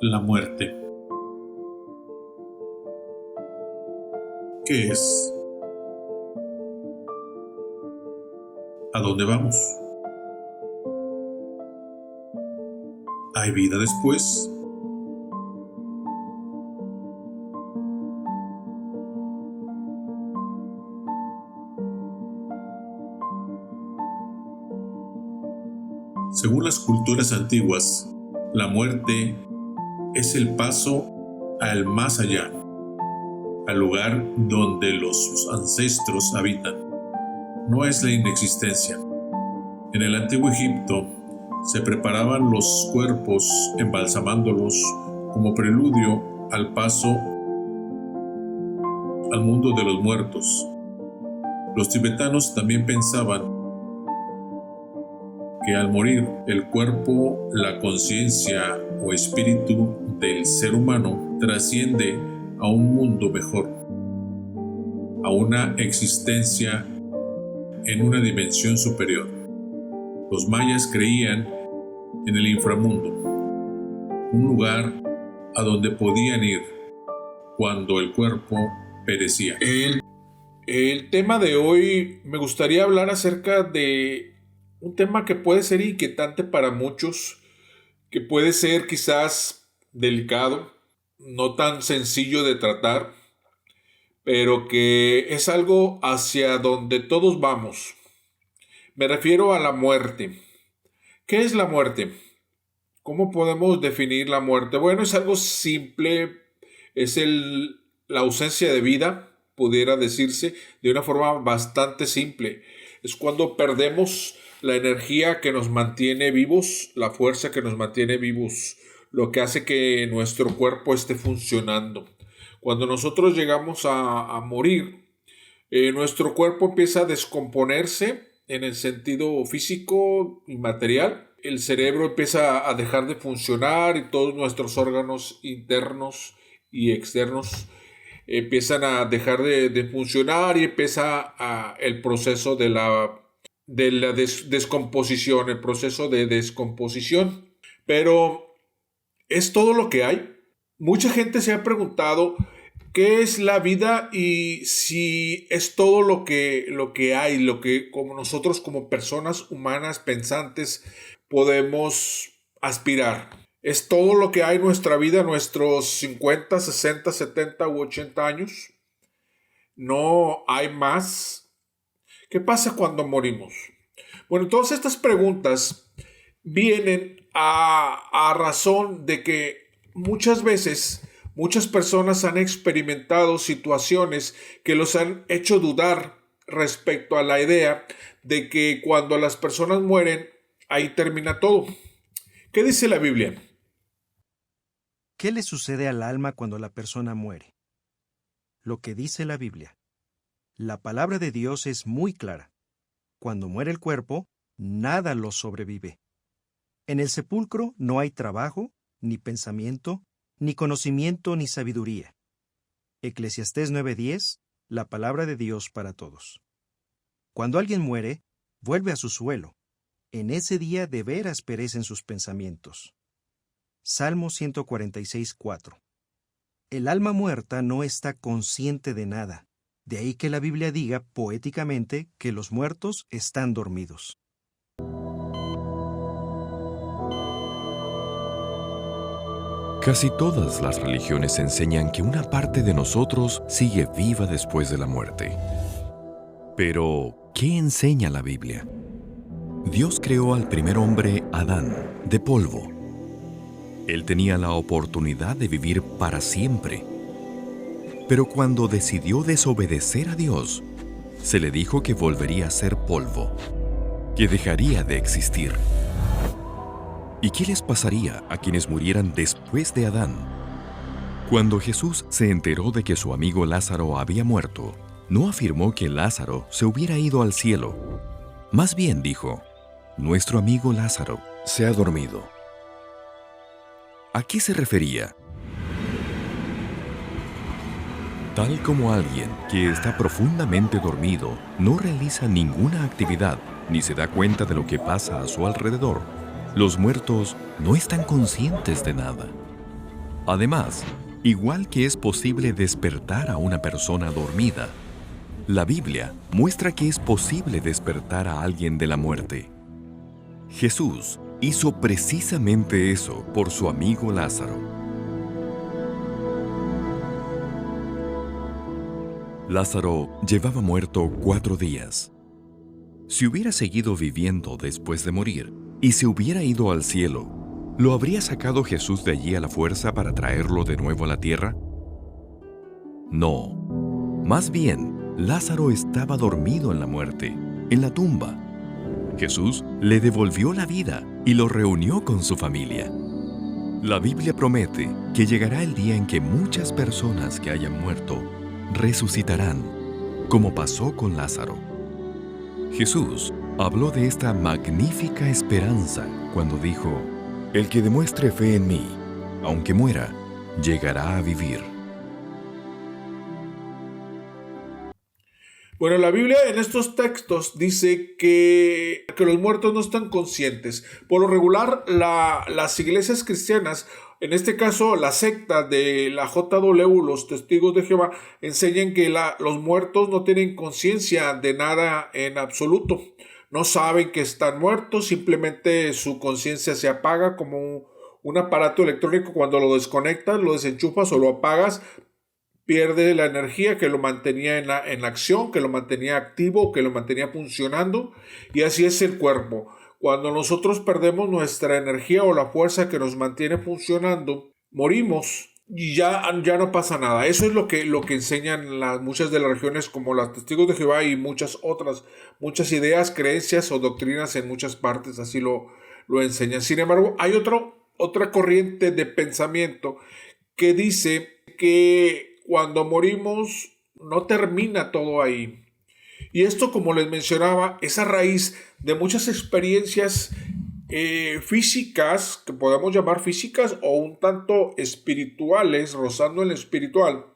La muerte. ¿Qué es? ¿A dónde vamos? ¿Hay vida después? Según las culturas antiguas, la muerte es el paso al más allá, al lugar donde los ancestros habitan. No es la inexistencia. En el antiguo Egipto se preparaban los cuerpos embalsamándolos como preludio al paso al mundo de los muertos. Los tibetanos también pensaban que al morir el cuerpo, la conciencia o espíritu del ser humano trasciende a un mundo mejor, a una existencia en una dimensión superior. Los mayas creían en el inframundo, un lugar a donde podían ir cuando el cuerpo perecía. El tema de hoy me gustaría hablar acerca de un tema que puede ser inquietante para muchos, que puede ser quizás delicado, no tan sencillo de tratar, pero que es algo hacia donde todos vamos. Me refiero a la muerte. ¿Qué es la muerte? ¿Cómo podemos definir la muerte? Bueno, es algo simple, es la ausencia de vida, pudiera decirse de una forma bastante simple. Es cuando perdemos la energía que nos mantiene vivos, la fuerza que nos mantiene vivos, lo que hace que nuestro cuerpo esté funcionando. Cuando nosotros llegamos a morir, nuestro cuerpo empieza a descomponerse en el sentido físico y material. El cerebro empieza a dejar de funcionar y todos nuestros órganos internos y externos empiezan a dejar de funcionar y empieza el proceso de la descomposición, el proceso de descomposición. Pero ¿es todo lo que hay? Mucha gente se ha preguntado qué es la vida y si es todo lo que hay, lo que como nosotros como personas humanas pensantes podemos aspirar. ¿Es todo lo que hay en nuestra vida, nuestros 50, 60, 70 u 80 años? ¿No hay más? ¿Qué pasa cuando morimos? Bueno, todas estas preguntas vienen a razón de que muchas veces muchas personas han experimentado situaciones que los han hecho dudar respecto a la idea de que cuando las personas mueren, ahí termina todo. ¿Qué dice la Biblia? ¿Qué le sucede al alma cuando la persona muere? Lo que dice la Biblia. La palabra de Dios es muy clara. Cuando muere el cuerpo, nada lo sobrevive. En el sepulcro no hay trabajo, ni pensamiento, ni conocimiento, ni sabiduría. Eclesiastés 9:10, la palabra de Dios para todos. Cuando alguien muere, vuelve a su suelo. En ese día de veras perecen sus pensamientos. Salmo 146:4. El alma muerta no está consciente de nada. De ahí que la Biblia diga poéticamente que los muertos están dormidos. Casi todas las religiones enseñan que una parte de nosotros sigue viva después de la muerte. Pero, ¿qué enseña la Biblia? Dios creó al primer hombre, Adán, de polvo. Él tenía la oportunidad de vivir para siempre. Pero cuando decidió desobedecer a Dios, se le dijo que volvería a ser polvo, que dejaría de existir. ¿Y qué les pasaría a quienes murieran después de Adán? Cuando Jesús se enteró de que su amigo Lázaro había muerto, no afirmó que Lázaro se hubiera ido al cielo. Más bien dijo, nuestro amigo Lázaro se ha dormido. ¿A qué se refería? Tal como alguien que está profundamente dormido no realiza ninguna actividad ni se da cuenta de lo que pasa a su alrededor, los muertos no están conscientes de nada. Además, igual que es posible despertar a una persona dormida, la Biblia muestra que es posible despertar a alguien de la muerte. Jesús hizo precisamente eso por su amigo Lázaro. Lázaro llevaba muerto 4 días. Si hubiera seguido viviendo después de morir y se hubiera ido al cielo, ¿lo habría sacado Jesús de allí a la fuerza para traerlo de nuevo a la tierra? No. Más bien, Lázaro estaba dormido en la muerte, en la tumba. Jesús le devolvió la vida y lo reunió con su familia. La Biblia promete que llegará el día en que muchas personas que hayan muerto resucitarán, como pasó con Lázaro. Jesús habló de esta magnífica esperanza cuando dijo: "El que demuestre fe en mí, aunque muera, llegará a vivir". Bueno, la Biblia en estos textos dice que los muertos no están conscientes. Por lo regular, las iglesias cristianas, en este caso la secta de la JW, los Testigos de Jehová, enseñan que los muertos no tienen conciencia de nada en absoluto. No saben que están muertos, simplemente su conciencia se apaga como un aparato electrónico. Cuando lo desconectas, lo desenchufas o lo apagas, pierde la energía que lo mantenía en acción, que lo mantenía activo, que lo mantenía funcionando, y así es el cuerpo. Cuando nosotros perdemos nuestra energía o la fuerza que nos mantiene funcionando, morimos y ya no pasa nada. Eso es lo que enseñan muchas de las religiones como los Testigos de Jehová y muchas otras, muchas ideas, creencias o doctrinas en muchas partes así lo enseñan. Sin embargo, hay otra corriente de pensamiento que dice que cuando morimos no termina todo ahí. Y esto, como les mencionaba, es a raíz de muchas experiencias físicas, que podemos llamar físicas o un tanto espirituales, rozando en lo espiritual,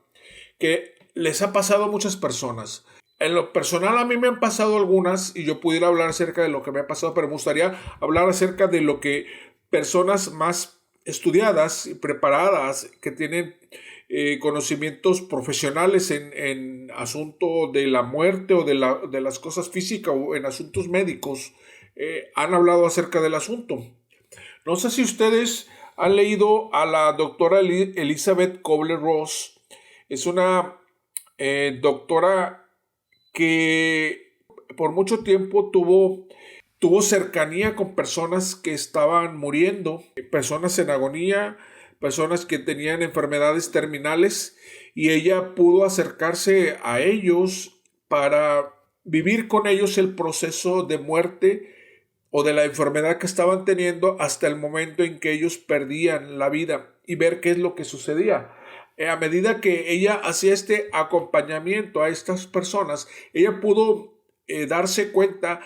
que les ha pasado a muchas personas. En lo personal a mí me han pasado algunas y yo pudiera hablar acerca de lo que me ha pasado, pero me gustaría hablar acerca de lo que personas más estudiadas y preparadas que tienen conocimientos profesionales en asunto de la muerte o de las cosas físicas o en asuntos médicos han hablado acerca del asunto. No sé si ustedes han leído a la doctora Elizabeth Kubler-Ross. Es una doctora que por mucho tiempo tuvo cercanía con personas que estaban muriendo, personas en agonía, personas que tenían enfermedades terminales, y ella pudo acercarse a ellos para vivir con ellos el proceso de muerte o de la enfermedad que estaban teniendo hasta el momento en que ellos perdían la vida y ver qué es lo que sucedía. A medida que ella hacía este acompañamiento a estas personas, ella pudo darse cuenta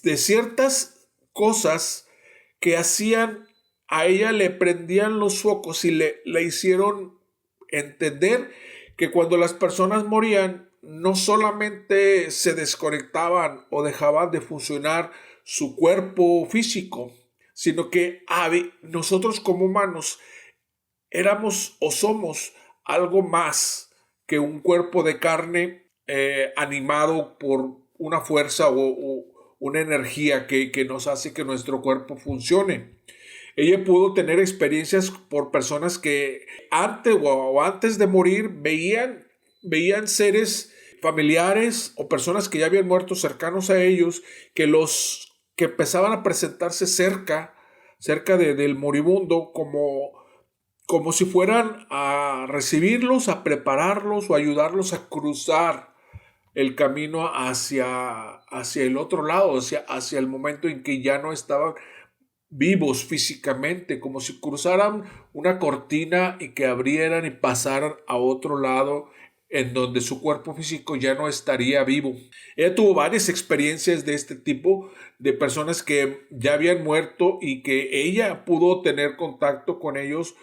de ciertas cosas que hacían. A ella le prendían los focos y le hicieron entender que cuando las personas morían, no solamente se desconectaban o dejaban de funcionar su cuerpo físico, sino que nosotros como humanos éramos o somos algo más que un cuerpo de carne animado por una fuerza o una energía que nos hace que nuestro cuerpo funcione. Ella pudo tener experiencias por personas que antes de morir veían seres familiares o personas que ya habían muerto cercanos a ellos, que empezaban a presentarse cerca del moribundo como si fueran a recibirlos, a prepararlos o ayudarlos a cruzar el camino hacia el otro lado, hacia el momento en que ya no estaban vivos físicamente, como si cruzaran una cortina y que abrieran y pasaran a otro lado en donde su cuerpo físico ya no estaría vivo. Ella tuvo varias experiencias de este tipo, de personas que ya habían muerto y que ella pudo tener contacto con ellos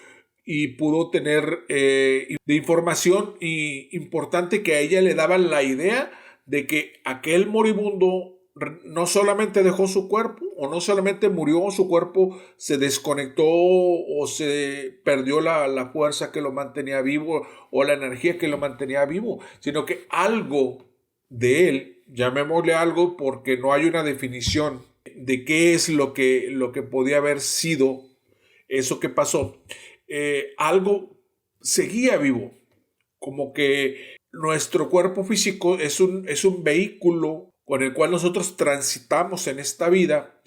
y pudo tener de información importante que a ella le daba la idea de que aquel moribundo no solamente dejó su cuerpo, o no solamente murió, su cuerpo se desconectó o se perdió la fuerza que lo mantenía vivo o la energía que lo mantenía vivo, sino que algo de él, llamémosle algo porque no hay una definición de qué es lo que podía haber sido eso que pasó, algo seguía vivo, como que nuestro cuerpo físico es un vehículo con el cual nosotros transitamos en esta vida,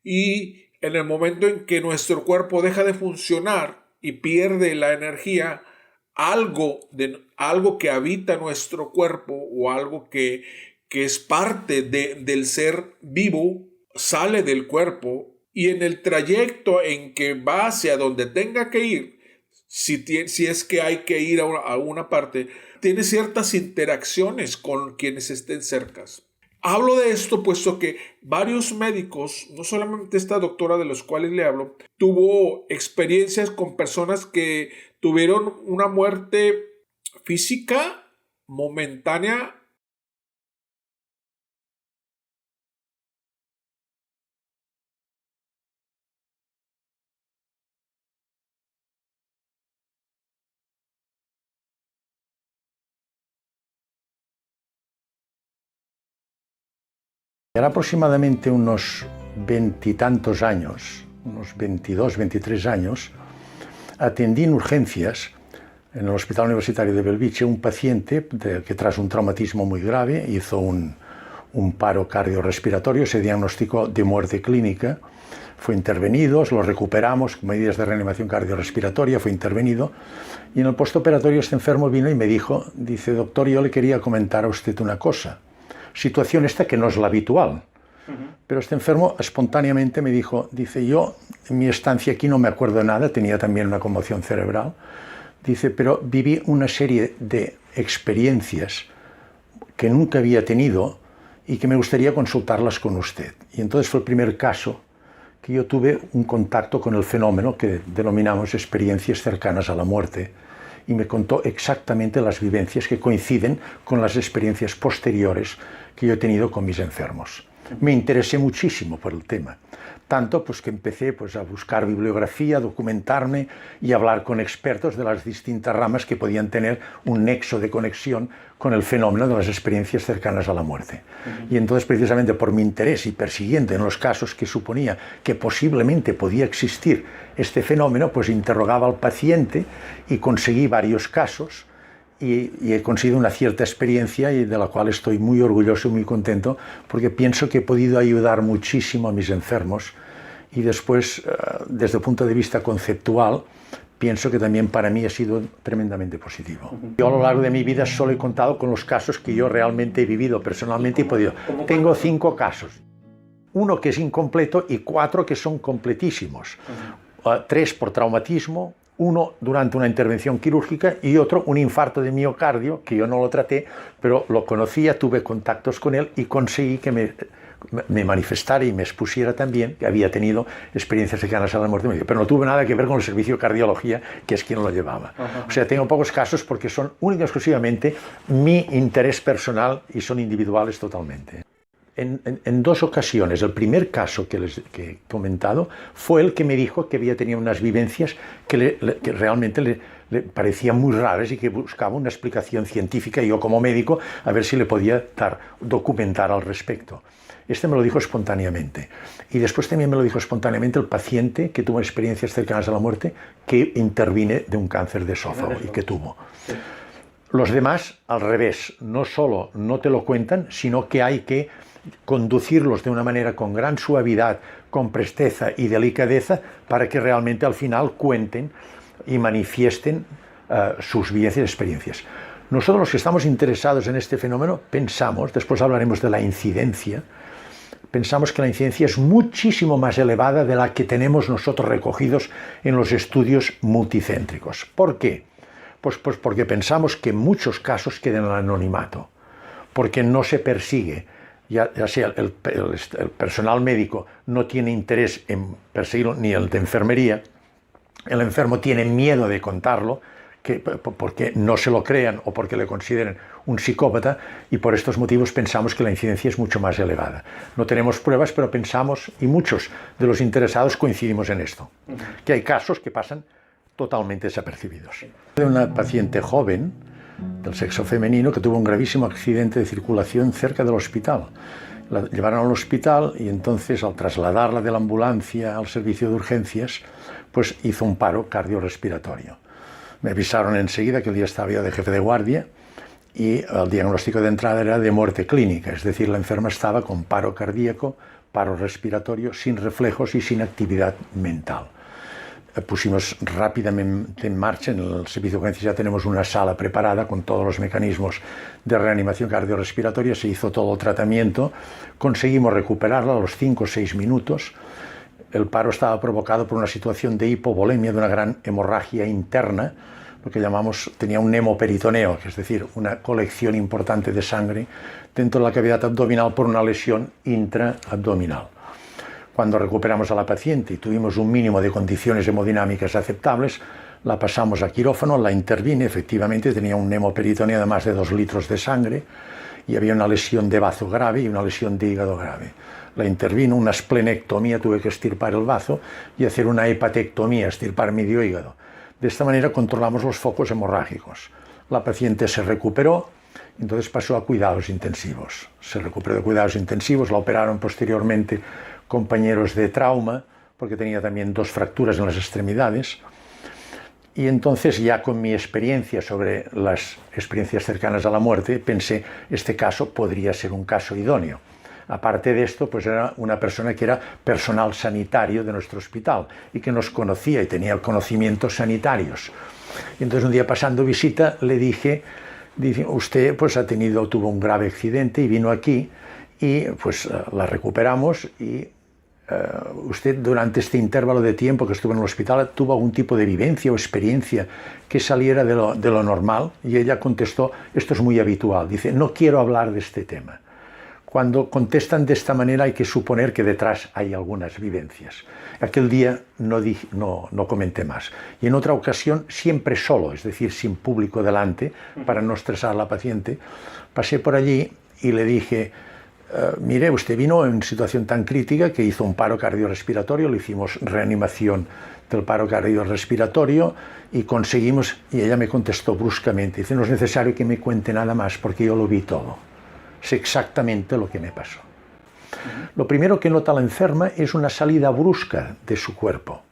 y en el momento en que nuestro cuerpo deja de funcionar y pierde la energía, algo que habita nuestro cuerpo o algo que es parte del ser vivo sale del cuerpo, y en el trayecto en que va hacia donde tenga que ir, si es que hay que ir a una parte, tiene ciertas interacciones con quienes estén cercas. Hablo de esto puesto que varios médicos, no solamente esta doctora de los cuales le hablo, tuvo experiencias con personas que tuvieron una muerte física momentánea. Era aproximadamente unos veintitantos años, unos 22, 23 años, atendí en urgencias en el Hospital Universitario de Belviche un paciente que tras un traumatismo muy grave hizo un paro cardiorrespiratorio, se diagnosticó de muerte clínica, fue intervenido, lo recuperamos con medidas de reanimación cardiorrespiratoria, fue intervenido, y en el postoperatorio este enfermo vino y me dijo, dice, doctor, yo le quería comentar a usted una cosa. Situación esta que no es la habitual, pero este enfermo espontáneamente me dijo, dice, yo en mi estancia aquí no me acuerdo de nada, tenía también una conmoción cerebral, dice, pero viví una serie de experiencias que nunca había tenido y que me gustaría consultarlas con usted. Y entonces fue el primer caso que yo tuve un contacto con el fenómeno que denominamos experiencias cercanas a la muerte, y me contó exactamente las vivencias que coinciden con las experiencias posteriores que yo he tenido con mis enfermos. Me interesé muchísimo por el tema, tanto pues que empecé pues a buscar bibliografía, documentarme y hablar con expertos de las distintas ramas que podían tener un nexo de conexión con el fenómeno de las experiencias cercanas a la muerte. Y entonces, precisamente por mi interés y persiguiendo en los casos que suponía que posiblemente podía existir este fenómeno, pues interrogaba al paciente y conseguí varios casos y he conseguido una cierta experiencia y de la cual estoy muy orgulloso y muy contento, porque pienso que he podido ayudar muchísimo a mis enfermos, y después, desde el punto de vista conceptual, pienso que también para mí ha sido tremendamente positivo. Yo a lo largo de mi vida solo he contado con los casos que yo realmente he vivido personalmente y he podido. Tengo 5 casos, 1 que es incompleto y 4 que son completísimos. 3 por traumatismo, 1 durante una intervención quirúrgica y otro un infarto de miocardio, que yo no lo traté, pero lo conocía, tuve contactos con él y conseguí que me manifestara y me expusiera también que había tenido experiencias cercanas a la muerte, pero no tuve nada que ver con el servicio de cardiología, que es quien lo llevaba. O sea, tengo pocos casos porque son única y exclusivamente mi interés personal y son individuales totalmente. En 2 ocasiones, el primer caso que he comentado fue el que me dijo que había tenido unas vivencias que realmente le parecían muy raras y que buscaba una explicación científica, y yo como médico a ver si le podía documentar al respecto. Este me lo dijo espontáneamente. Y después también me lo dijo espontáneamente el paciente que tuvo experiencias cercanas a la muerte, que intervine de un cáncer de esófago y que tuvo. Los demás, al revés, no solo no te lo cuentan, sino que hay que conducirlos de una manera con gran suavidad, con presteza y delicadeza, para que realmente al final cuenten y manifiesten sus vivencias y experiencias. Nosotros, los que estamos interesados en este fenómeno, pensamos, después hablaremos de la incidencia, pensamos que la incidencia es muchísimo más elevada de la que tenemos nosotros recogidos en los estudios multicéntricos. ¿Por qué? Pues porque pensamos que en muchos casos quedan en el anonimato, porque no se persigue, ya sea el personal médico no tiene interés en perseguirlo, ni el de enfermería, el enfermo tiene miedo de contarlo, porque no se lo crean o porque le consideren un psicópata, y por estos motivos pensamos que la incidencia es mucho más elevada. No tenemos pruebas, pero pensamos, y muchos de los interesados coincidimos en esto, que hay casos que pasan totalmente desapercibidos. De una paciente joven del sexo femenino que tuvo un gravísimo accidente de circulación cerca del hospital. La llevaron al hospital y entonces, al trasladarla de la ambulancia al servicio de urgencias, pues hizo un paro cardiorrespiratorio. Me avisaron enseguida que el día estaba yo de jefe de guardia y el diagnóstico de entrada era de muerte clínica, es decir, la enferma estaba con paro cardíaco, paro respiratorio, sin reflejos y sin actividad mental. Pusimos rápidamente en marcha, en el servicio de urgencias ya tenemos una sala preparada con todos los mecanismos de reanimación cardiorrespiratoria, se hizo todo el tratamiento, conseguimos recuperarla a los 5 o 6 minutos. El paro estaba provocado por una situación de hipovolemia, de una gran hemorragia interna, lo que llamamos, tenía un hemoperitoneo, es decir, una colección importante de sangre dentro de la cavidad abdominal por una lesión intraabdominal. Cuando recuperamos a la paciente y tuvimos un mínimo de condiciones hemodinámicas aceptables, la pasamos a quirófano, la intervine, efectivamente tenía un hemoperitoneo de más de 2 litros de sangre y había una lesión de bazo grave y una lesión de hígado grave. La intervino, una esplenectomía, tuve que extirpar el bazo y hacer una hepatectomía, extirpar medio hígado. De esta manera controlamos los focos hemorrágicos. La paciente se recuperó, entonces pasó a cuidados intensivos. Se recuperó de cuidados intensivos, la operaron posteriormente compañeros de trauma, porque tenía también 2 fracturas en las extremidades. Y entonces, ya con mi experiencia sobre las experiencias cercanas a la muerte, pensé, este caso podría ser un caso idóneo. Aparte de esto, pues era una persona que era personal sanitario de nuestro hospital y que nos conocía y tenía conocimientos sanitarios. Y entonces, un día pasando visita, le dije, usted pues tuvo un grave accidente y vino aquí y pues la recuperamos y usted durante este intervalo de tiempo que estuvo en el hospital tuvo algún tipo de vivencia o experiencia que saliera de lo normal, y ella contestó, esto es muy habitual, dice, no quiero hablar de este tema. Cuando contestan de esta manera hay que suponer que detrás hay algunas vivencias. Aquel día no comenté más. Y en otra ocasión, siempre solo, es decir, sin público delante, para no estresar a la paciente, pasé por allí y le dije, mire, usted vino en situación tan crítica que hizo un paro cardiorrespiratorio, le hicimos reanimación del paro cardiorrespiratorio y conseguimos, y ella me contestó bruscamente, dice, no es necesario que me cuente nada más porque yo lo vi todo. Sé exactamente lo que me pasó. Lo primero que nota la enferma es una salida brusca de su cuerpo.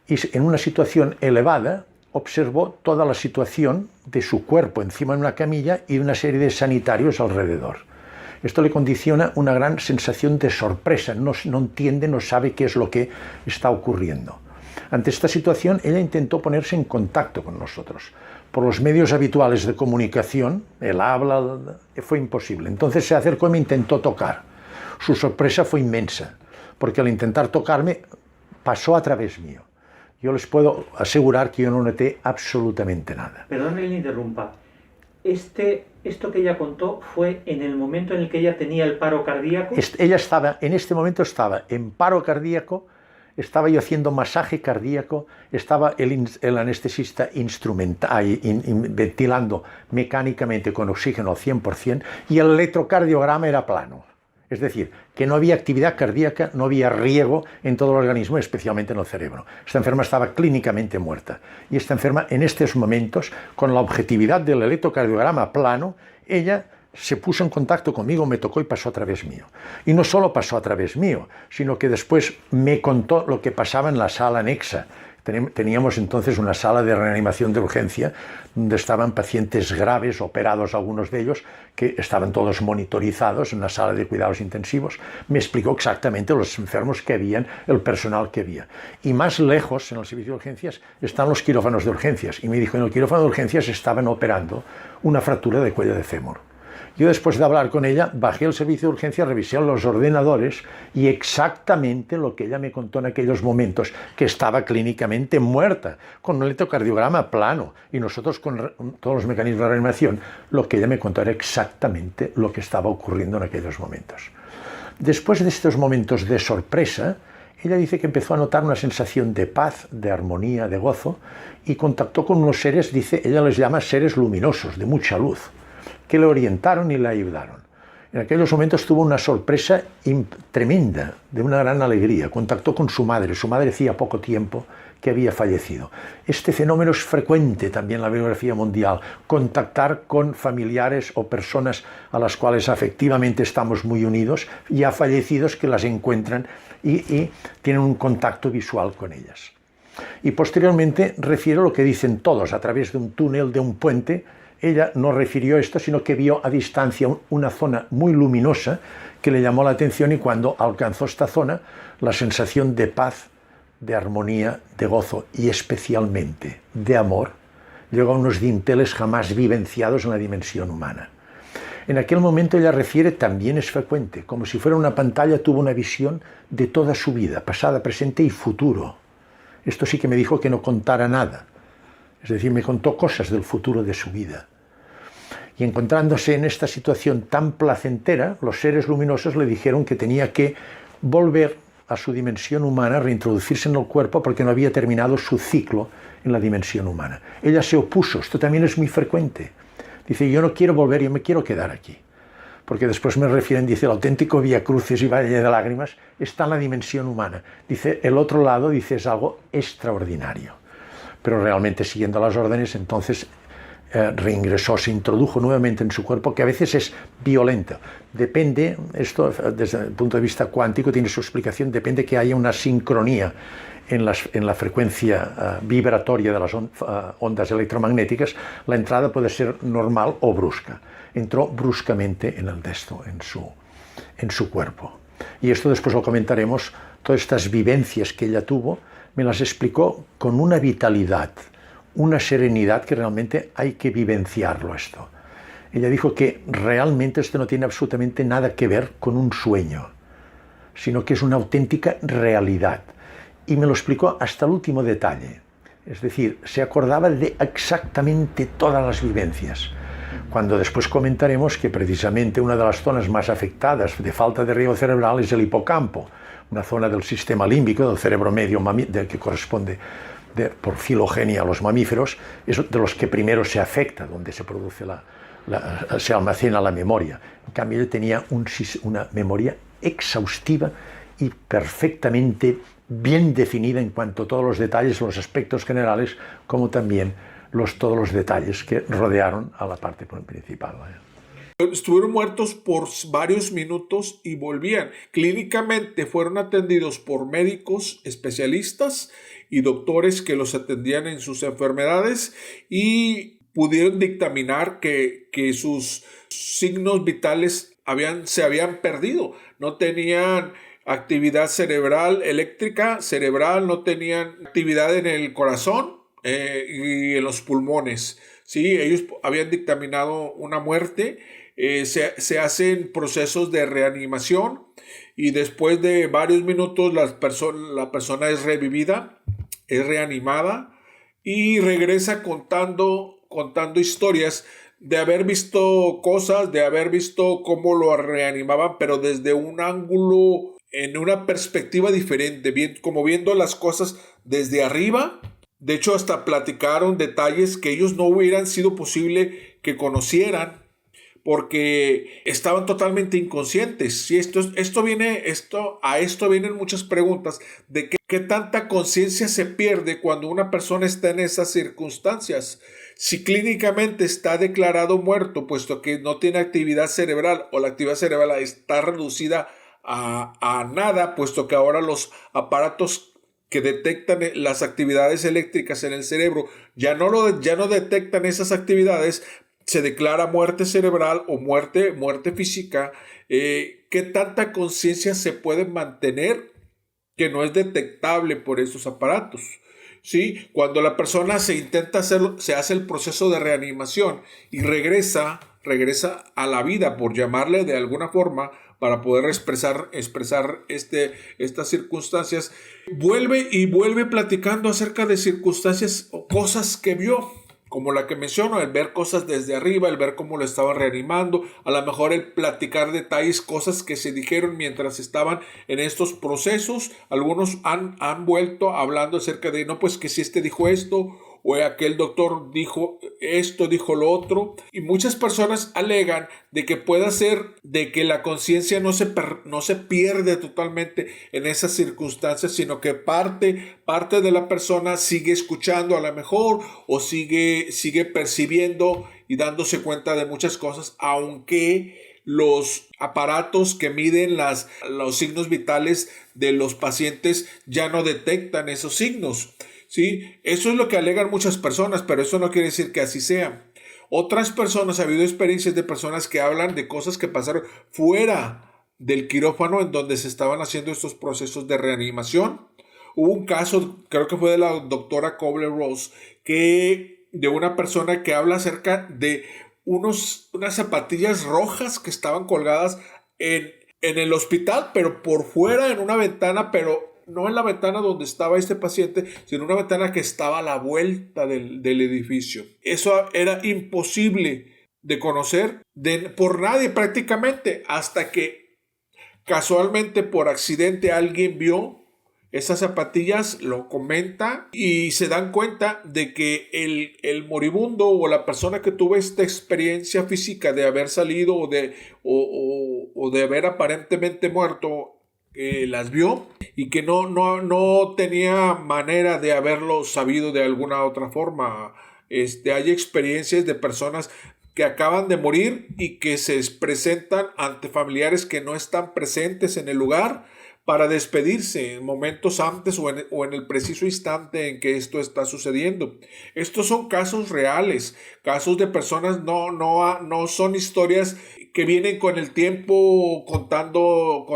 Y en una situación elevada observó toda la situación de su cuerpo encima de una camilla y una serie de sanitarios alrededor. Esto le condiciona una gran sensación de sorpresa, no entiende, no sabe qué es lo que está ocurriendo. Ante esta situación, ella intentó ponerse en contacto con nosotros. Por los medios habituales de comunicación, el habla, fue imposible. Entonces se acercó y me intentó tocar. Su sorpresa fue inmensa, porque al intentar tocarme, pasó a través mío. Yo les puedo asegurar que yo no noté absolutamente nada. Perdón que le interrumpa. Esto que ella contó fue en el momento en el que ella tenía el paro cardíaco. Ella en este momento estaba en paro cardíaco, estaba yo haciendo masaje cardíaco, estaba el anestesista ventilando mecánicamente con oxígeno al 100% y el electrocardiograma era plano. Es decir, que no había actividad cardíaca, no había riego en todo el organismo, especialmente en el cerebro. Esta enferma estaba clínicamente muerta. Y esta enferma, en estos momentos, con la objetividad del electrocardiograma plano, ella se puso en contacto conmigo, me tocó y pasó a través mío. Y no solo pasó a través mío, sino que después me contó lo que pasaba en la sala anexa. Teníamos entonces una sala de reanimación de urgencia donde estaban pacientes graves, operados algunos de ellos, que estaban todos monitorizados en una sala de cuidados intensivos. Me explicó exactamente los enfermos que habían, el personal que había. Y más lejos, en el servicio de urgencias, están los quirófanos de urgencias. Y me dijo, en el quirófano de urgencias estaban operando una fractura de cuello de fémur. Yo, después de hablar con ella, bajé al servicio de urgencia, revisé los ordenadores y exactamente lo que ella me contó en aquellos momentos, que estaba clínicamente muerta, con un electrocardiograma plano, y nosotros con todos los mecanismos de reanimación, lo que ella me contó era exactamente lo que estaba ocurriendo en aquellos momentos. Después de estos momentos de sorpresa, ella dice que empezó a notar una sensación de paz, de armonía, de gozo, y contactó con unos seres, dice, ella les llama seres luminosos, de mucha luz, que le orientaron y le ayudaron. En aquellos momentos tuvo una sorpresa tremenda, de una gran alegría. Contactó con su madre hacía poco tiempo que había fallecido. Este fenómeno es frecuente también en la biografía mundial, contactar con familiares o personas a las cuales afectivamente estamos muy unidos, ya fallecidos, que las encuentran y tienen un contacto visual con ellas. Y posteriormente refiero lo que dicen todos, a través de un túnel, de un puente. Ella no refirió esto, sino que vio a distancia una zona muy luminosa que le llamó la atención, y cuando alcanzó esta zona, la sensación de paz, de armonía, de gozo y especialmente de amor llegó a unos dinteles jamás vivenciados en la dimensión humana. En aquel momento, ella refiere, también es frecuente, como si fuera una pantalla, tuvo una visión de toda su vida, pasada, presente y futuro. Esto sí que me dijo que no contara nada, es decir, me contó cosas del futuro de su vida. Y encontrándose en esta situación tan placentera, los seres luminosos le dijeron que tenía que volver a su dimensión humana, reintroducirse en el cuerpo, porque no había terminado su ciclo en la dimensión humana. Ella se opuso, esto también es muy frecuente. Dice, yo no quiero volver, yo me quiero quedar aquí. Porque después me refieren, dice, el auténtico Vía Crucis y Valle de Lágrimas está en la dimensión humana. Dice, el otro lado, dice, es algo extraordinario. Pero realmente, siguiendo las órdenes, entonces reingresó, se introdujo nuevamente en su cuerpo, que a veces es violento. Depende, esto desde el punto de vista cuántico tiene su explicación, depende que haya una sincronía en la frecuencia vibratoria de las ondas electromagnéticas. La entrada puede ser normal o brusca. Entró bruscamente en su cuerpo. Y esto después lo comentaremos. Todas estas vivencias que ella tuvo, me las explicó con una vitalidad, una serenidad que realmente hay que vivenciarlo esto. Ella dijo que realmente esto no tiene absolutamente nada que ver con un sueño, sino que es una auténtica realidad. Y me lo explicó hasta el último detalle. Es decir, se acordaba de exactamente todas las vivencias. Cuando después comentaremos que precisamente una de las zonas más afectadas de falta de riego cerebral es el hipocampo, una zona del sistema límbico, del cerebro medio, que corresponde por filogenia a los mamíferos, es de los que primero se afecta, donde se produce se almacena la memoria. En cambio, él tenía una memoria exhaustiva y perfectamente bien definida en cuanto a todos los detalles, los aspectos generales, como también todos los detalles que rodearon a la parte principal. Estuvieron muertos por varios minutos y volvían. Clínicamente fueron atendidos por médicos especialistas y doctores que los atendían en sus enfermedades, y pudieron dictaminar que sus signos vitales se habían perdido. No tenían actividad eléctrica cerebral, no tenían actividad en el corazón y en los pulmones. Sí, ellos habían dictaminado una muerte. Se hacen procesos de reanimación, y después de varios minutos la persona es revivida, es reanimada y regresa contando historias de haber visto cosas, de haber visto cómo lo reanimaban, pero desde un ángulo, en una perspectiva diferente, como viendo las cosas desde arriba. De hecho, hasta platicaron detalles que ellos no hubieran sido posible que conocieran, porque estaban totalmente inconscientes. Y a esto vienen muchas preguntas de qué tanta conciencia se pierde cuando una persona está en esas circunstancias. Si clínicamente está declarado muerto, puesto que no tiene actividad cerebral, o la actividad cerebral está reducida a nada, puesto que ahora los aparatos que detectan las actividades eléctricas en el cerebro ya no detectan esas actividades, se declara muerte cerebral o muerte física. ¿Qué tanta conciencia se puede mantener que no es detectable por esos aparatos? ¿Sí? Cuando la persona se hace el proceso de reanimación y regresa a la vida, por llamarle de alguna forma, para poder expresar estas circunstancias, vuelve platicando acerca de circunstancias o cosas que vio, como la que menciono, el ver cosas desde arriba, el ver cómo lo estaban reanimando, a lo mejor el platicar detalles, cosas que se dijeron mientras estaban en estos procesos. Algunos han vuelto hablando acerca de, no, pues que si este dijo esto, o aquel doctor dijo esto, dijo lo otro, y muchas personas alegan de que puede ser de que la conciencia no se pierde totalmente en esas circunstancias, sino que parte de la persona sigue escuchando a lo mejor, o sigue percibiendo y dándose cuenta de muchas cosas, aunque los aparatos que miden los signos vitales de los pacientes ya no detectan esos signos. ¿Sí? Eso es lo que alegan muchas personas, pero eso no quiere decir que así sea. Otras personas, ha habido experiencias de personas que hablan de cosas que pasaron fuera del quirófano en donde se estaban haciendo estos procesos de reanimación. Hubo un caso, creo que fue de la doctora Kubler-Ross, de una persona que habla acerca de unas zapatillas rojas que estaban colgadas en el hospital, pero por fuera en una ventana, pero no en la ventana donde estaba este paciente, sino una ventana que estaba a la vuelta del edificio. Eso era imposible de conocer por nadie prácticamente, hasta que casualmente por accidente alguien vio esas zapatillas, lo comenta y se dan cuenta de que el moribundo o la persona que tuvo esta experiencia física de haber salido o de haber aparentemente muerto, las vio y que no tenía manera de haberlo sabido de alguna otra forma. Hay experiencias de personas que acaban de morir y que se presentan ante familiares que no están presentes en el lugar para despedirse en momentos antes o en el preciso instante en que esto está sucediendo. Estos son casos reales, casos de personas, no son historias que vienen con el tiempo contando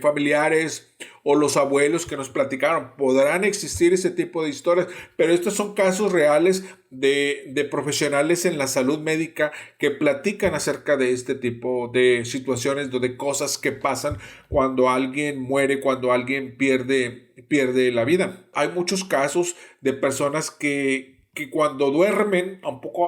familiares o los abuelos que nos platicaron. Podrán existir ese tipo de historias, pero estos son casos reales de profesionales en la salud médica que platican acerca de este tipo de situaciones, de cosas que pasan cuando alguien muere, cuando alguien pierde la vida. Hay muchos casos de personas que cuando duermen,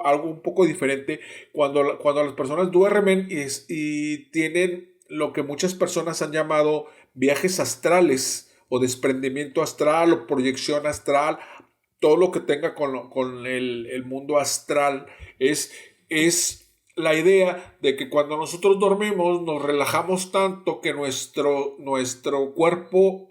algo un poco diferente, cuando las personas duermen y tienen lo que muchas personas han llamado viajes astrales o desprendimiento astral o proyección astral, todo lo que tenga con el mundo astral, es la idea de que cuando nosotros dormimos nos relajamos tanto que nuestro cuerpo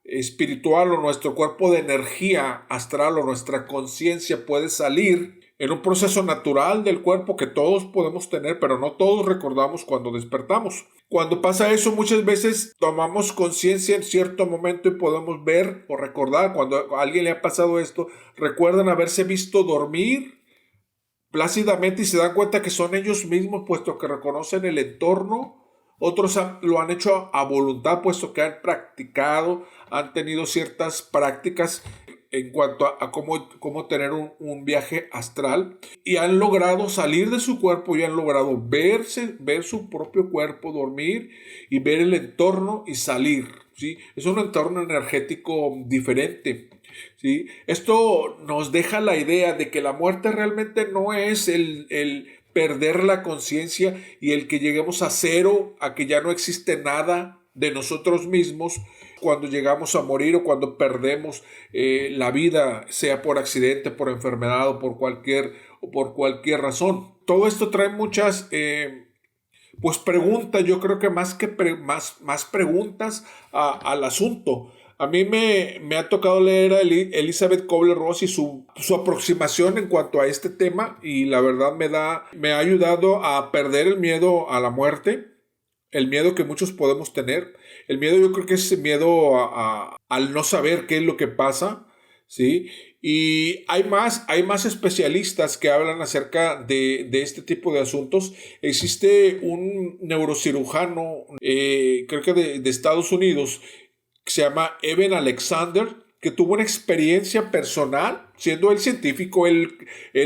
espiritual o nuestro cuerpo de energía astral o nuestra conciencia puede salir en un proceso natural del cuerpo que todos podemos tener, pero no todos recordamos cuando despertamos. Cuando pasa eso, muchas veces tomamos conciencia en cierto momento y podemos ver o recordar cuando a alguien le ha pasado esto, recuerdan haberse visto dormir plácidamente y se dan cuenta que son ellos mismos, puesto que reconocen el entorno. Otros lo han hecho a voluntad, puesto que han practicado, han tenido ciertas prácticas en cuanto a cómo tener un viaje astral y han logrado salir de su cuerpo y han logrado ver su propio cuerpo, dormir y ver el entorno y salir, ¿sí? Es un entorno energético diferente, ¿sí? Esto nos deja la idea de que la muerte realmente no es el perder la conciencia y el que lleguemos a cero, a que ya no existe nada de nosotros mismos cuando llegamos a morir o cuando perdemos la vida, sea por accidente, por enfermedad o por cualquier razón. Todo esto trae muchas preguntas, yo creo que más preguntas al asunto. A mí me ha tocado leer a Elizabeth Kubler-Ross y su aproximación en cuanto a este tema, y la verdad me ha ayudado a perder el miedo a la muerte, el miedo que muchos podemos tener. El miedo, yo creo que es miedo al no saber qué es lo que pasa, ¿sí? Y hay más especialistas que hablan acerca de este tipo de asuntos. Existe un neurocirujano, creo que de Estados Unidos, que se llama Eben Alexander, que tuvo una experiencia personal, siendo él científico, él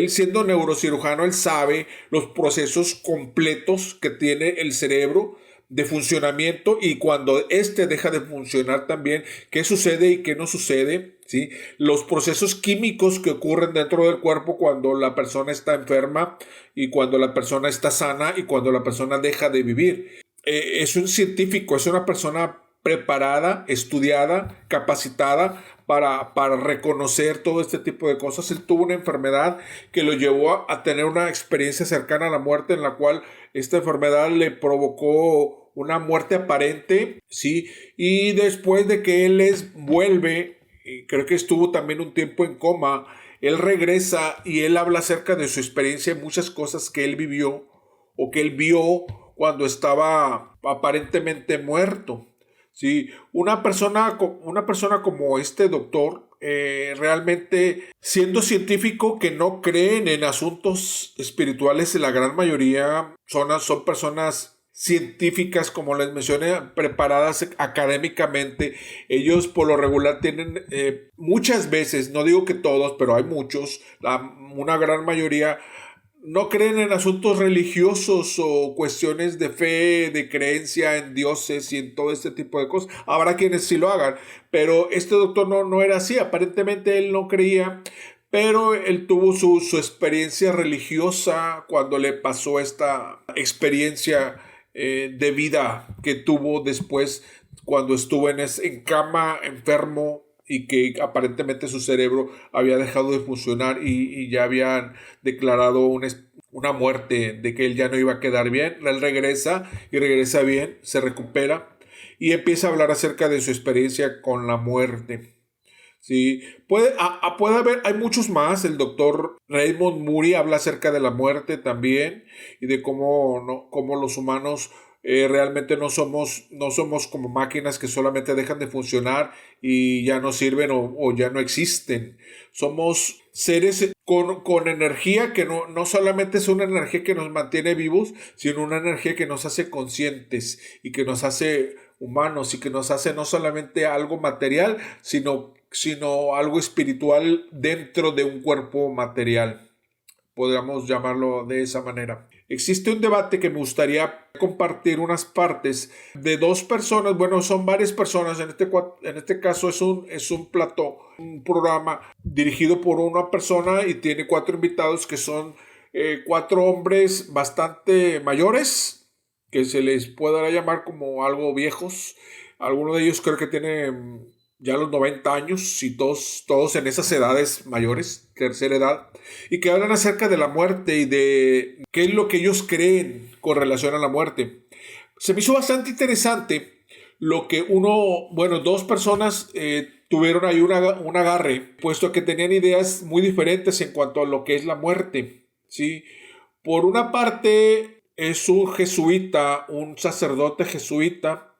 siendo neurocirujano, él sabe los procesos completos que tiene el cerebro de funcionamiento y cuando éste deja de funcionar también, qué sucede y qué no sucede. ¿sí? Los procesos químicos que ocurren dentro del cuerpo cuando la persona está enferma y cuando la persona está sana y cuando la persona deja de vivir. Es un científico, es una persona preparada, estudiada, capacitada para reconocer todo este tipo de cosas. Él tuvo una enfermedad que lo llevó a tener una experiencia cercana a la muerte, en la cual esta enfermedad le provocó una muerte aparente, ¿sí? Y después de que él vuelve, creo que estuvo también un tiempo en coma, él regresa y él habla acerca de su experiencia y muchas cosas que él vivió o que él vio cuando estaba aparentemente muerto. Sí, una persona como este doctor, realmente siendo científico que no creen en asuntos espirituales, la gran mayoría son personas científicas, como les mencioné, preparadas académicamente. Ellos por lo regular tienen muchas veces, no digo que todos, pero hay muchos, una gran mayoría no creen en asuntos religiosos o cuestiones de fe, de creencia en dioses y en todo este tipo de cosas. Habrá quienes sí lo hagan, pero este doctor no era así. Aparentemente él no creía, pero él tuvo su experiencia religiosa cuando le pasó esta experiencia de vida que tuvo después cuando estuvo en cama, enfermo, y que aparentemente su cerebro había dejado de funcionar y ya habían declarado una muerte, de que él ya no iba a quedar bien. Él regresa y regresa bien, se recupera y empieza a hablar acerca de su experiencia con la muerte. Sí, puede haber, hay muchos más. El doctor Raymond Moody habla acerca de la muerte también y de cómo los humanos realmente no somos como máquinas que solamente dejan de funcionar y ya no sirven o ya no existen. Somos seres con energía que no solamente es una energía que nos mantiene vivos, sino una energía que nos hace conscientes y que nos hace humanos y que nos hace no solamente algo material, sino algo espiritual dentro de un cuerpo material. Podríamos llamarlo de esa manera. Existe un debate que me gustaría compartir unas partes de dos personas. Bueno, son varias personas. En este caso es un plató, un programa dirigido por una persona y tiene 4 invitados que son 4 hombres bastante mayores, que se les pueda llamar como algo viejos. Algunos de ellos creo que tienen ya los 90 años y todos en esas edades mayores, tercera edad, y que hablan acerca de la muerte y de qué es lo que ellos creen con relación a la muerte. Se me hizo bastante interesante lo que dos personas tuvieron ahí un agarre, puesto que tenían ideas muy diferentes en cuanto a lo que es la muerte, ¿sí? Por una parte es un jesuita, un sacerdote jesuita,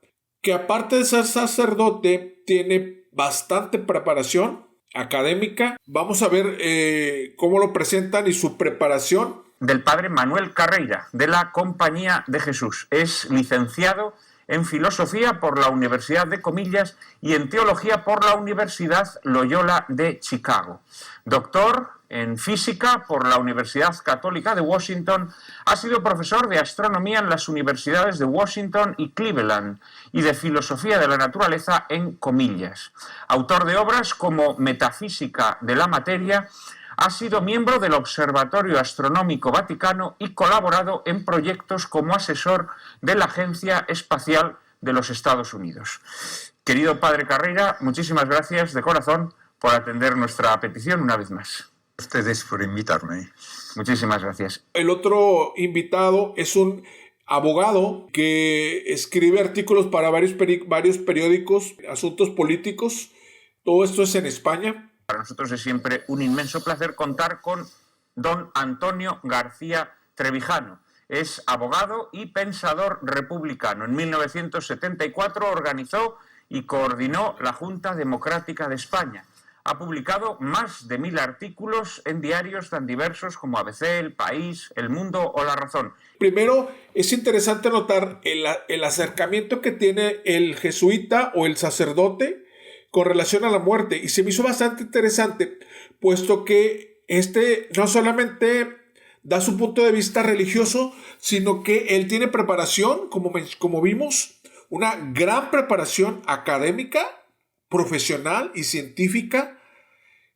que aparte de ser sacerdote, tiene bastante preparación académica. Vamos a ver cómo lo presentan y su preparación. Del padre Manuel Carreira, de la Compañía de Jesús. Es licenciado en Filosofía por la Universidad de Comillas y en Teología por la Universidad Loyola de Chicago. Doctor en Física por la Universidad Católica de Washington. Ha sido profesor de Astronomía en las universidades de Washington y Cleveland y de Filosofía de la Naturaleza en Comillas. Autor de obras como Metafísica de la Materia. Ha sido miembro del Observatorio Astronómico Vaticano y colaborado en proyectos como asesor de la Agencia Espacial de los Estados Unidos. Querido padre Carreira, muchísimas gracias de corazón por atender nuestra petición una vez más. Ustedes por invitarme. Muchísimas gracias. El otro invitado es un abogado que escribe artículos para varios periódicos, asuntos políticos. Todo esto es en España. Para nosotros es siempre un inmenso placer contar con don Antonio García Trevijano. Es abogado y pensador republicano. En 1974 organizó y coordinó la Junta Democrática de España. Ha publicado más de 1000 artículos en diarios tan diversos como ABC, El País, El Mundo o La Razón. Primero, es interesante notar el acercamiento que tiene el jesuita o el sacerdote con relación a la muerte, y se me hizo bastante interesante, puesto que no solamente da su punto de vista religioso, sino que él tiene preparación, como vimos, una gran preparación académica, profesional y científica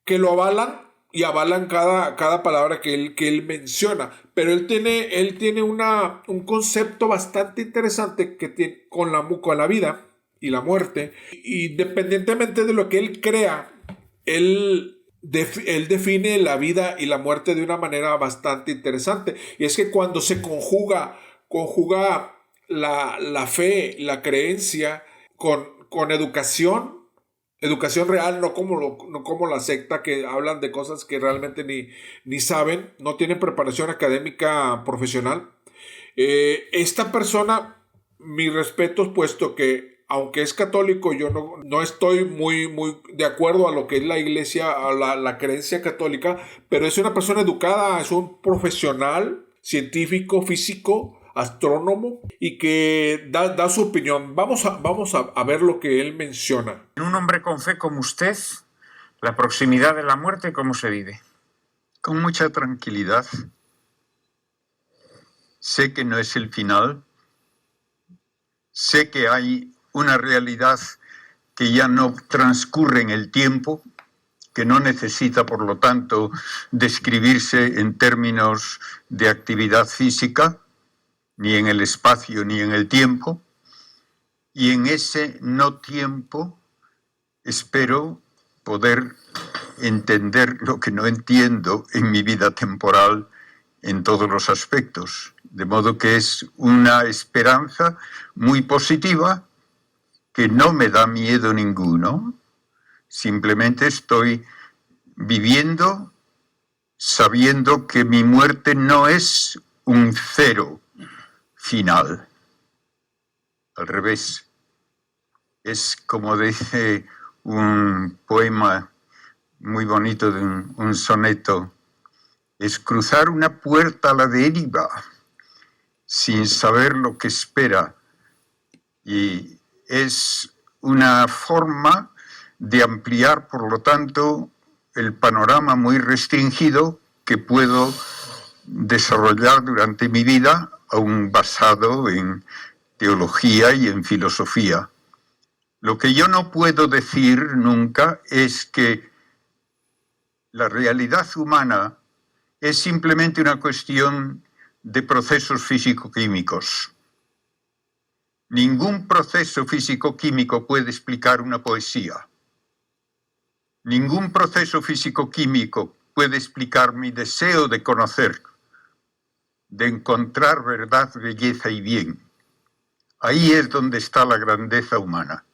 que lo avalan y avalan cada palabra que él menciona. Pero él tiene un concepto bastante interesante que tiene con la vida y la muerte. Independientemente de lo que él crea, él define la vida y la muerte de una manera bastante interesante. Y es que cuando se conjuga la fe, la creencia con educación real, no como la secta, que hablan de cosas que realmente ni saben, no tienen preparación académica profesional. Esta persona, mis respetos, puesto que aunque es católico, yo no estoy muy de acuerdo a lo que es la iglesia, a la creencia católica, pero es una persona educada, es un profesional, científico, físico, astrónomo, y que da su opinión. Vamos a ver lo que él menciona. En un hombre con fe como usted, la proximidad de la muerte, ¿cómo se vive? Con mucha tranquilidad. Sé que no es el final. Sé que hay una realidad que ya no transcurre en el tiempo, que no necesita, por lo tanto, describirse en términos de actividad física, ni en el espacio ni en el tiempo, y en ese no tiempo espero poder entender lo que no entiendo en mi vida temporal en todos los aspectos, de modo que es una esperanza muy positiva que no me da miedo ninguno, simplemente estoy viviendo sabiendo que mi muerte no es un cero final. Al revés, es como dice un poema muy bonito de un soneto, es cruzar una puerta a la deriva sin saber lo que espera, y es una forma de ampliar, por lo tanto, el panorama muy restringido que puedo desarrollar durante mi vida, aún basado en teología y en filosofía. Lo que yo no puedo decir nunca es que la realidad humana es simplemente una cuestión de procesos físico-químicos. Ningún proceso físico-químico puede explicar una poesía. Ningún proceso físico-químico puede explicar mi deseo de conocer, de encontrar verdad, belleza y bien. Ahí es donde está la grandeza humana.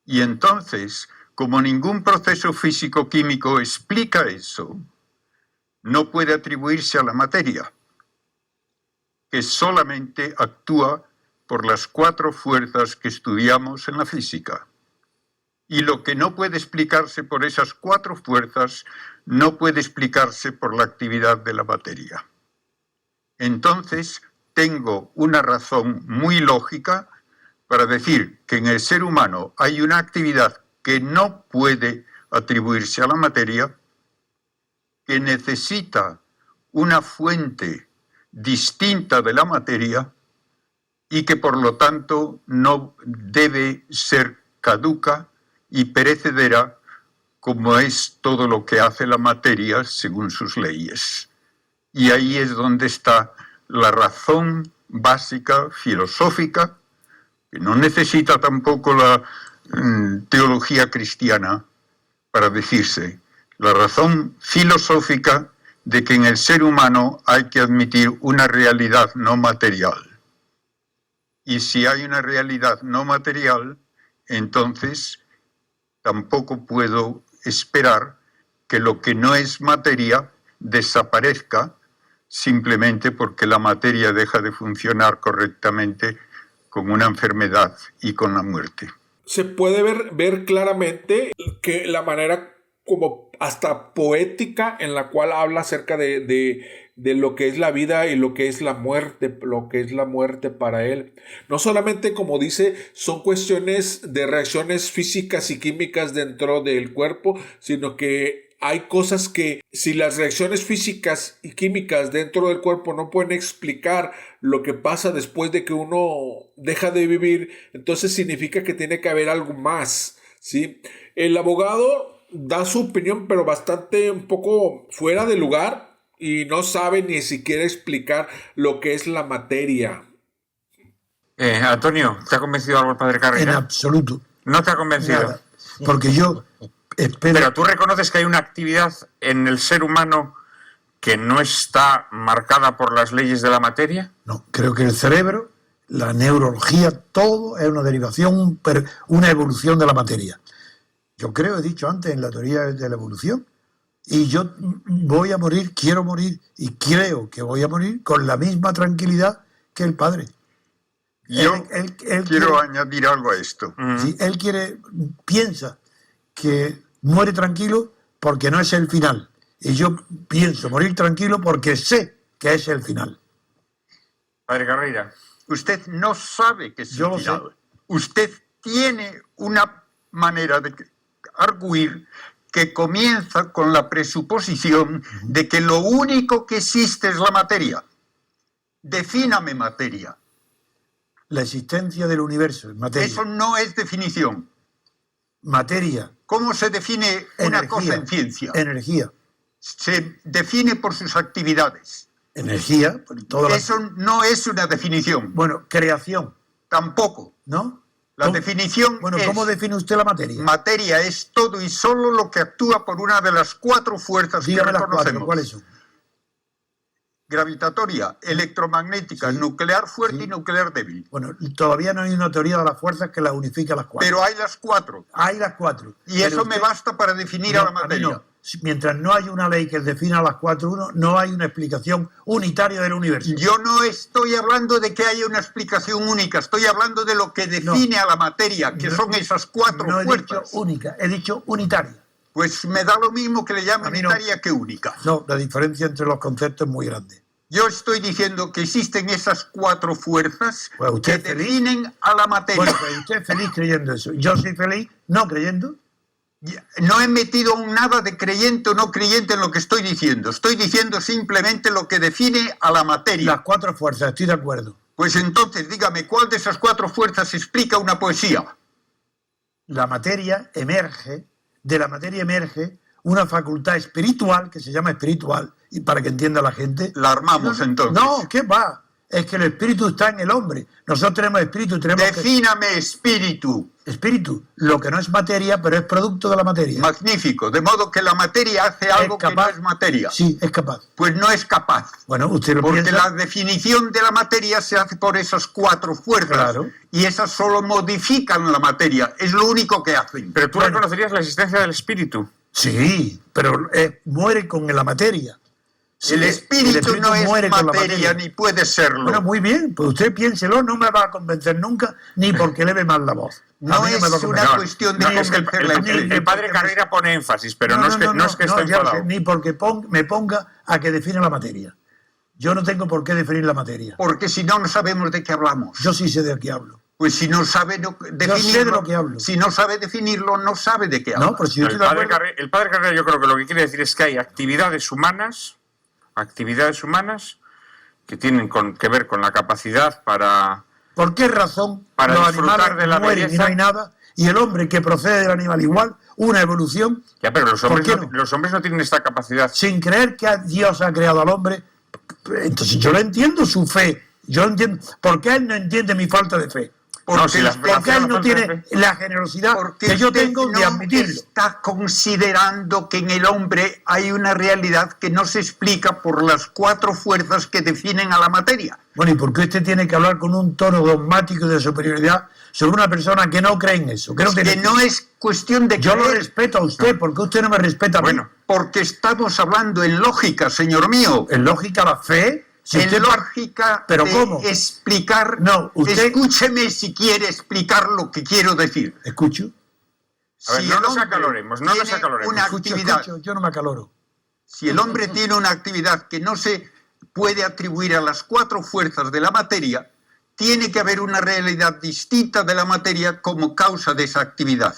Y entonces, como ningún proceso físico-químico explica eso, no puede atribuirse a la materia, que solamente actúa por las 4 fuerzas que estudiamos en la física. Y lo que no puede explicarse por esas 4 fuerzas no puede explicarse por la actividad de la materia. Entonces, tengo una razón muy lógica para decir que en el ser humano hay una actividad que no puede atribuirse a la materia, que necesita una fuente distinta de la materia y que por lo tanto no debe ser caduca y perecedera como es todo lo que hace la materia según sus leyes. Y ahí es donde está la razón básica filosófica, que no necesita tampoco la teología cristiana para decirse, la razón filosófica de que en el ser humano hay que admitir una realidad no material. Y si hay una realidad no material, entonces tampoco puedo esperar que lo que no es materia desaparezca simplemente porque la materia deja de funcionar correctamente con una enfermedad y con la muerte. Se puede ver claramente que la manera como hasta poética en la cual habla acerca de lo que es la vida y lo que es la muerte para él. No solamente, como dice, son cuestiones de reacciones físicas y químicas dentro del cuerpo, sino que hay cosas que si las reacciones físicas y químicas dentro del cuerpo no pueden explicar lo que pasa después de que uno deja de vivir, entonces significa que tiene que haber algo más. ¿sí? El abogado da su opinión, pero bastante un poco fuera de lugar y no sabe ni siquiera explicar lo que es la materia. Antonio, ¿te ha convencido algo el padre Carrera? En absoluto. ¿No te ha convencido? Nada. Porque yo espero... Pero tú reconoces que hay una actividad en el ser humano que no está marcada por las leyes de la materia. No, creo que el cerebro, la neurología, todo es una derivación, una evolución de la materia. Yo creo, he dicho antes, en la teoría de la evolución, y yo voy a morir, quiero morir, y creo que voy a morir con la misma tranquilidad que el padre. Yo quiero añadir algo a esto. Sí, él piensa que muere tranquilo porque no es el final. Y yo pienso morir tranquilo porque sé que es el final. Padre Carrera. Usted no sabe que es Yo el lo final. sé. Usted tiene una manera de arguir que comienza con la presuposición de que lo único que existe es la materia. Defíname materia. La existencia del universo, materia. Eso no es definición. Materia. ¿Cómo se define una cosa en ciencia? Energía. Se define por sus actividades. Energía. Eso no es una definición. Bueno, creación. Tampoco. ¿No? La definición Bueno, es... ¿cómo define usted la materia? Materia es todo y solo lo que actúa por una de las 4 fuerzas Dígame que las reconocemos. 4, ¿cuáles son? Gravitatoria, electromagnética, Sí. nuclear fuerte Sí. y nuclear débil. Bueno, todavía no hay una teoría de las fuerzas que las unifique a las 4. Pero hay las 4. Hay las 4. Y eso me basta para definir a la mí materia. no. Mientras no hay una ley que defina las 4.1, no hay una explicación unitaria del universo. Yo no estoy hablando de que haya una explicación única, estoy hablando de lo que define a la materia, que son esas 4 No he fuerzas. dicho única, he dicho unitaria. Pues me da lo mismo que le llame A mí no. unitaria que única. No, la diferencia entre los conceptos es muy grande. Yo estoy diciendo que existen esas 4 fuerzas Pues que usted es feliz. definen a la materia. Bueno, pues usted es feliz creyendo eso. Yo soy feliz no creyendo. No he metido nada de creyente o no creyente en lo que estoy diciendo. Estoy diciendo simplemente lo que define a la materia. Las 4 fuerzas, estoy de acuerdo. Pues entonces, dígame, ¿cuál de esas 4 fuerzas explica una poesía? La materia emerge, de la materia emerge una facultad espiritual, que se llama espiritual, y para que entienda la gente. La armamos entonces. No, ¿qué va? Es que el espíritu está en el hombre. Nosotros tenemos espíritu, tenemos Defíname espíritu. espíritu, lo que no es materia, pero es producto de la materia. Magnífico. De modo que la materia hace algo que no es materia. Sí, es capaz. Pues no es capaz. Bueno, usted lo Porque piensa. la definición de la materia se hace por esas 4 fuerzas. Claro. Y esas solo modifican la materia. Es lo único que hacen. Pero tú reconocerías la existencia del espíritu. Sí, pero muere con la materia. Sí, el espíritu no es muere con la materia, ni puede serlo. Bueno, muy bien, pues usted piénselo, no me va a convencer nunca, ni porque leve mal la voz. No es una cuestión de convencerle. El padre Carrera pone énfasis, pero no es que esté ya lo enfadado. sé, ni porque me ponga a que define la materia. Yo no tengo por qué definir la materia. Porque si no, no sabemos de qué hablamos. Yo sí sé de qué hablo. Pues si no sabe definirlo, Yo sé de lo que hablo. Si no sabe definirlo, no sabe de qué habla. No, pero si yo estoy de acuerdo. El padre Carrera yo creo que lo que quiere decir es que hay actividades humanas que tienen que ver con la capacidad para... ¿Por qué razón para los disfrutar animales de la mueren y belleza? no hay nada? Y el hombre que procede del animal igual, una evolución. Ya, pero los hombres, ¿Por qué no? los hombres no tienen esta capacidad. Sin creer que Dios ha creado al hombre. Entonces yo le entiendo su fe. Yo entiendo. ¿Por qué él no entiende mi falta de fe? Porque él no tiene la generosidad que yo tengo de admitirlo. Está considerando que en el hombre hay una realidad que no se explica por las 4 fuerzas que definen a la materia. Bueno, ¿y por qué usted tiene que hablar con un tono dogmático de superioridad sobre una persona que no cree en eso? Que no es cuestión de yo creer. lo respeto a usted, ¿por qué usted no me respeta a mí? Bueno, porque estamos hablando en lógica, señor mío. ¿En lógica la fe? Si en lógica ¿Pero de cómo? explicar... No, usted... Escúcheme si quiere explicar lo que quiero decir. ¿Escucho? A ver, no nos acaloremos, no nos acaloremos. Una actividad, yo no me acaloro. Si el hombre tiene una actividad que no se puede atribuir a las 4 fuerzas de la materia, tiene que haber una realidad distinta de la materia como causa de esa actividad.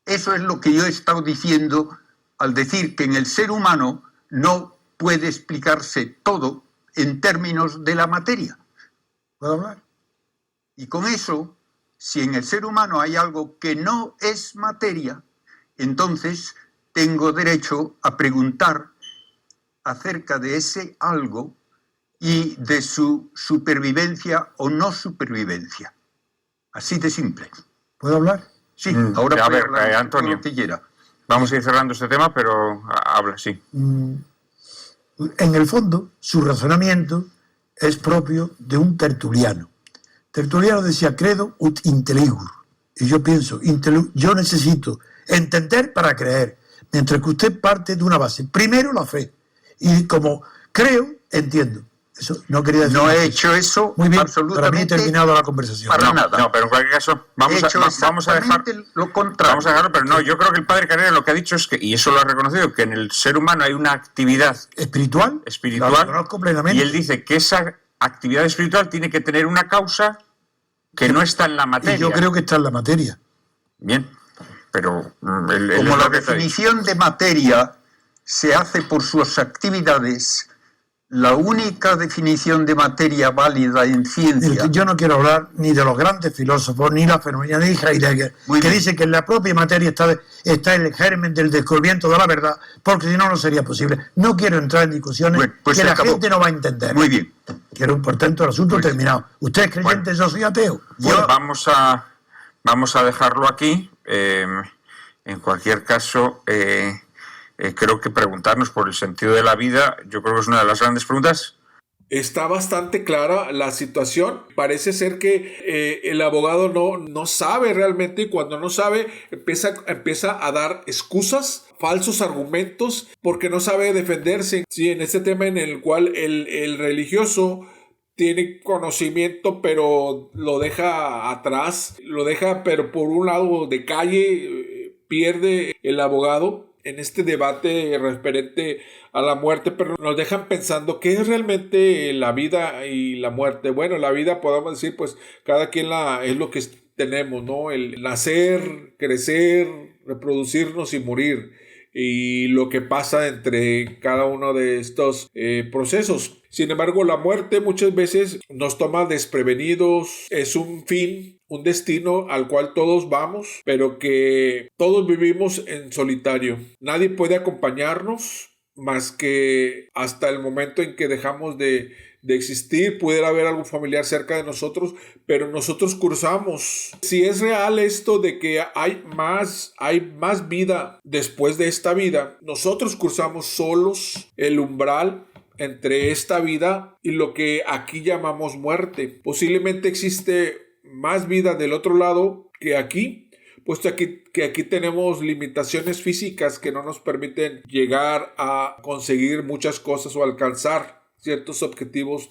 Eso es lo que yo he estado diciendo al decir que en el ser humano no puede explicarse todo en términos de la materia. ¿Puedo hablar? Y con eso Si en el ser humano hay algo que no es materia, entonces tengo derecho a preguntar acerca de ese algo y de su supervivencia o no supervivencia. Así de simple. ¿Puedo hablar? Sí, ahora a puede ver, hablar Antonio, lo que quiera. vamos a ir cerrando este tema, pero habla, sí. En el fondo, su razonamiento es propio de un tertuliano. Tertuliano decía credo ut intelligur. Y yo pienso, yo necesito entender para creer, mientras que usted parte de una base. Primero la fe. Y como creo, entiendo. Eso no quería decir. No he hecho eso. Muy bien, absolutamente. para mí he terminado la conversación. Para nada. No, pero en cualquier caso, vamos a dejar lo contrario. Vamos a dejarlo, pero no, yo creo que el padre Carrera lo que ha dicho es que, y eso lo ha reconocido, que en el ser humano hay una actividad espiritual, la reconozco plenamente. Y él dice que esa actividad espiritual tiene que tener una causa que no está en la materia. Y yo creo que está en la materia. Bien, pero como la definición de materia se hace por sus actividades, la única definición de materia válida en ciencia. Yo no quiero hablar ni de los grandes filósofos, ni la fenomenología de Heidegger, que dice que en la propia materia está el germen del descubrimiento de la verdad, porque si no, no sería posible. No quiero entrar en discusiones que la gente no va a entender. Muy bien. Quiero, por tanto, el asunto terminado. ¿Usted es creyente? Yo soy ateo. Vamos a dejarlo aquí. En cualquier caso, creo que preguntarnos por el sentido de la vida, yo creo que es una de las grandes preguntas. Está bastante clara la situación. Parece ser que el abogado no sabe realmente, y cuando no sabe empieza a dar excusas, falsos argumentos, porque no sabe defenderse. Sí, en este tema en el cual el religioso tiene conocimiento, pero lo deja atrás, pero por un lado de calle, pierde el abogado en este debate referente a la muerte, pero nos dejan pensando qué es realmente la vida y la muerte. Bueno, la vida podemos decir, pues cada quien es lo que tenemos, ¿no? El nacer, crecer, reproducirnos y morir, y lo que pasa entre cada uno de estos procesos. Sin embargo, la muerte muchas veces nos toma desprevenidos, es un fin, un destino al cual todos vamos, pero que todos vivimos en solitario. Nadie puede acompañarnos más que hasta el momento en que dejamos de existir. Pudiera haber algún familiar cerca de nosotros, pero nosotros cursamos. Si es real esto de que hay más vida después de esta vida, nosotros cursamos solos el umbral entre esta vida y lo que aquí llamamos muerte. Posiblemente existe más vida del otro lado que aquí, puesto que aquí tenemos limitaciones físicas que no nos permiten llegar a conseguir muchas cosas o alcanzar ciertos objetivos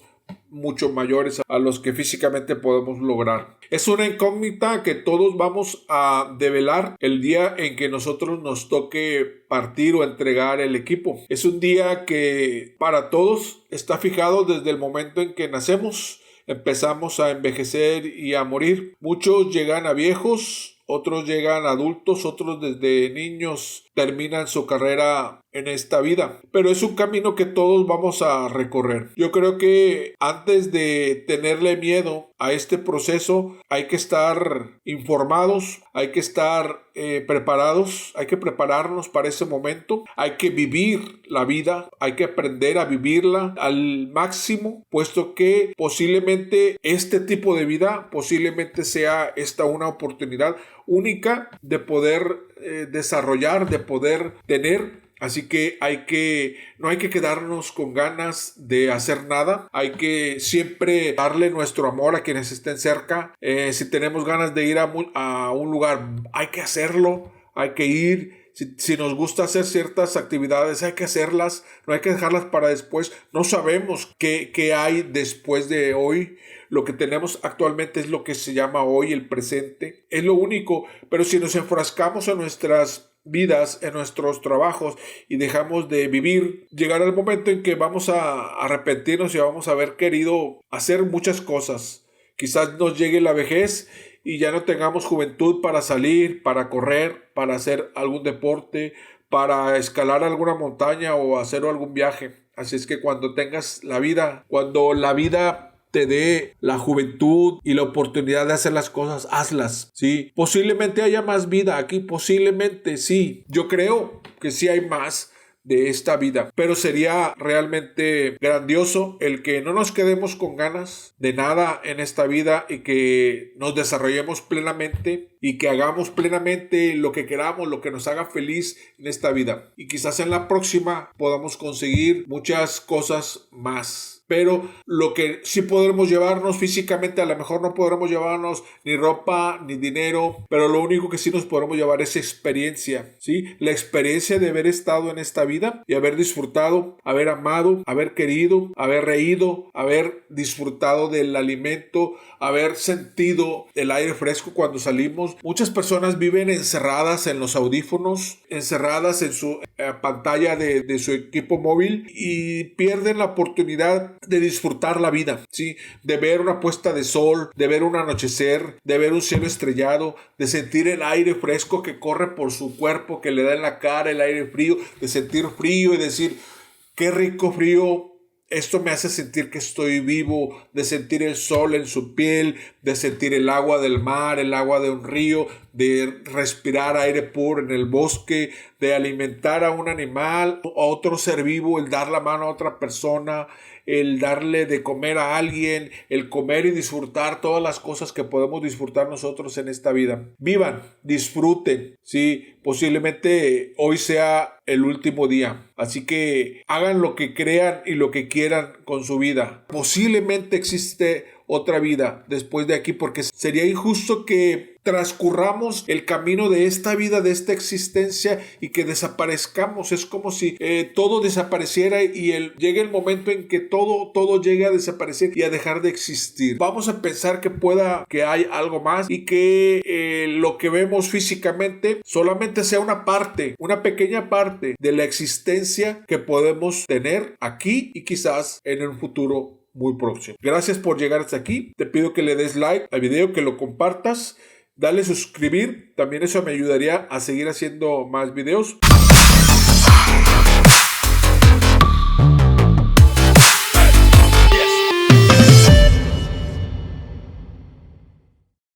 mucho mayores a los que físicamente podemos lograr. Es una incógnita que todos vamos a develar el día en que nosotros nos toque partir o entregar el equipo. Es un día que para todos está fijado desde el momento en que nacemos. Empezamos a envejecer y a morir. Muchos llegan a viejos, otros llegan adultos, otros desde niños terminan su carrera en esta vida. Pero es un camino que todos vamos a recorrer. Yo creo que antes de tenerle miedo a este proceso hay que estar informados, hay que estar preparados, hay que prepararnos para ese momento, hay que vivir la vida, hay que aprender a vivirla al máximo, puesto que posiblemente este tipo de vida, posiblemente sea esta una oportunidad única de poder desarrollar, de poder tener. Así que no hay que quedarnos con ganas de hacer nada. Hay que siempre darle nuestro amor a quienes estén cerca. Si tenemos ganas de ir a un lugar, hay que hacerlo, hay que ir. Si nos gusta hacer ciertas actividades, hay que hacerlas, no hay que dejarlas para después. No sabemos qué hay después de hoy. Lo que tenemos actualmente es lo que se llama hoy, el presente. Es lo único, pero si nos enfrascamos en nuestras vidas, en nuestros trabajos y dejamos de vivir, llegará el momento en que vamos a arrepentirnos y vamos a haber querido hacer muchas cosas. Quizás nos llegue la vejez y ya no tengamos juventud para salir, para correr, para hacer algún deporte, para escalar alguna montaña o hacer algún viaje. Así es que cuando tengas la vida, cuando la vida te dé la juventud y la oportunidad de hacer las cosas, hazlas, ¿sí? Posiblemente haya más vida aquí, posiblemente sí. Yo creo que sí hay más de esta vida, pero sería realmente grandioso el que no nos quedemos con ganas de nada en esta vida y que nos desarrollemos plenamente y que hagamos plenamente lo que queramos, lo que nos haga feliz en esta vida, y quizás en la próxima podamos conseguir muchas cosas más. Pero lo que sí podremos llevarnos físicamente, a lo mejor no podremos llevarnos ni ropa ni dinero, pero lo único que sí nos podremos llevar es experiencia, ¿sí? La experiencia de haber estado en esta vida y haber disfrutado, haber amado, haber querido, haber reído, haber disfrutado del alimento, haber sentido el aire fresco cuando salimos. Muchas personas viven encerradas en los audífonos, encerradas en su pantalla de su equipo móvil, y pierden la oportunidad de disfrutar la vida, ¿sí? De ver una puesta de sol, de ver un anochecer, de ver un cielo estrellado, de sentir el aire fresco que corre por su cuerpo, que le da en la cara el aire frío, de sentir frío y decir, qué rico frío. Esto me hace sentir que estoy vivo, de sentir el sol en su piel, de sentir el agua del mar, el agua de un río, de respirar aire puro en el bosque, de alimentar a un animal, a otro ser vivo, el dar la mano a otra persona, el darle de comer a alguien, el comer y disfrutar todas las cosas que podemos disfrutar nosotros en esta vida. Vivan, disfruten, sí, posiblemente hoy sea el último día, así que hagan lo que crean y lo que quieran con su vida. Posiblemente existe otra vida después de aquí, porque sería injusto que transcurramos el camino de esta vida, de esta existencia, y que desaparezcamos. Es como si todo desapareciera y llegue el momento en que todo llegue a desaparecer y a dejar de existir. Vamos a pensar que hay algo más y que lo que vemos físicamente solamente sea una parte, una pequeña parte de la existencia que podemos tener aquí y quizás en un futuro muy próximo. Gracias por llegar hasta aquí. Te pido que le des like al video, que lo compartas, dale suscribir. También eso me ayudaría a seguir haciendo más videos.